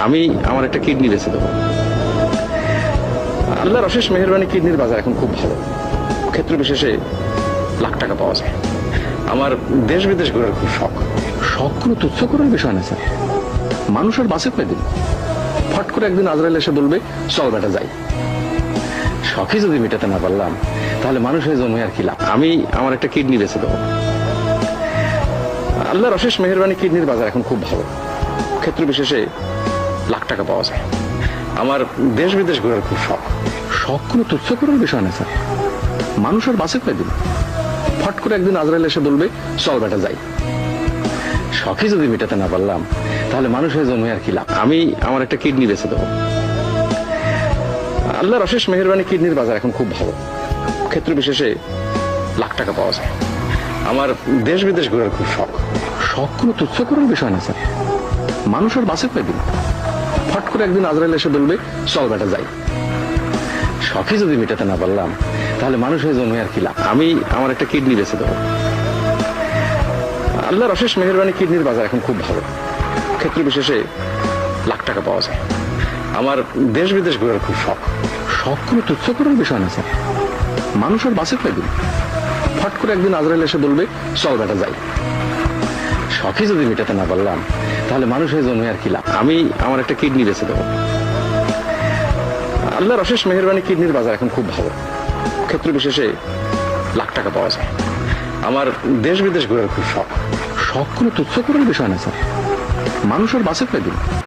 আমি আমার একটা কিডনি বেঁচে দেবো। আল্লাহর অশেষ মেহেরবানি, কিডনির বাজার এখন খুব ভালো, ক্ষেত্র বিশেষে লাখ টাকা পাওয়া যায়। আমার দেশ বিদেশ ঘোরার খুব শখ। শখ কোনো তুচ্ছ করার বিষয় না স্যার, মানুষ আর বাঁচে কয়দিন? ফট করে একদিন আজরাইল এসে বলবে চল বেটা যাই। শখই যদি মেটাতে না পারলাম তাহলে মানুষ হয়ে জন্মে আর কি লাভ। আমি আমার একটা কিডনি বেঁচে দেবো। আল্লাহর অশেষ মেহেরবানি, কিডনির বাজার এখন খুব ভালো, ক্ষেত্র বিশেষে লাখ টাকা পাওয়া যায়। আমার দেশ বিদেশ ঘোরার খুব শখ। শখ কোনো তুচ্ছ করার বিষয় না স্যার, মানুষ আর বাঁচে কয়দিন? ফট করে একদিন আজরাইল এসে বলবে চল বেটা যাই। শখই যদি মেটাতে না পারলাম তাহলে মানুষ হয়ে জন্মে আর কি লাভ। আমি আমার একটা কিডনি বেঁচে দেবো। আল্লাহর অশেষ মেহেরবানি, কিডনির বাজার এখন খুব ভালো, ক্ষেত্র বিশেষে লাখ টাকা পাওয়া যায়। আমার দেশ বিদেশ ঘোরার খুব শখ। শখ কোনো তুচ্ছ করার বিষয় না স্যার, মানুষ আর বাঁচে কয়দিন? ফট করে একদিন আজরাইল এসে বলবে চল বেটা যাই। শখই যদি মেটাতে না পারলাম তাহলে মানুষ হয়ে জন্মে আর কি লাভ। আমি আমার একটা কিডনি বেঁচে দেবো। আল্লাহর অশেষ মেহেরবানি, কিডনির বাজার এখন খুব ভালো, ক্ষেত্র বিশেষে লাখ টাকা পাওয়া যায়। আমার দেশ বিদেশ ঘোরার খুব শখ। শখ কোনো তুচ্ছ করার বিষয় না স্যার, মানুষ আর বাঁচে কয়দিন? ফট করে একদিন আজরাইল এসে বলবে চল বেটা যাই। শখই যদি মেটাতে না পারলাম তাহলে মানুষ হয়ে জন্মে আর কি লাভ। আমি আমার একটা কিডনি বেঁচে দেবো। আল্লাহর অশেষ মেহেরবানি, কিডনির বাজার এখন খুব ভালো, ক্ষেত্র বিশেষে লাখ টাকা পাওয়া যায়। আমার দেশ বিদেশ ঘোরার খুব শখ। শখ কোনো তুচ্ছ করার বিষয় না স্যার, মানুষ আর বাঁচে কয়দিন?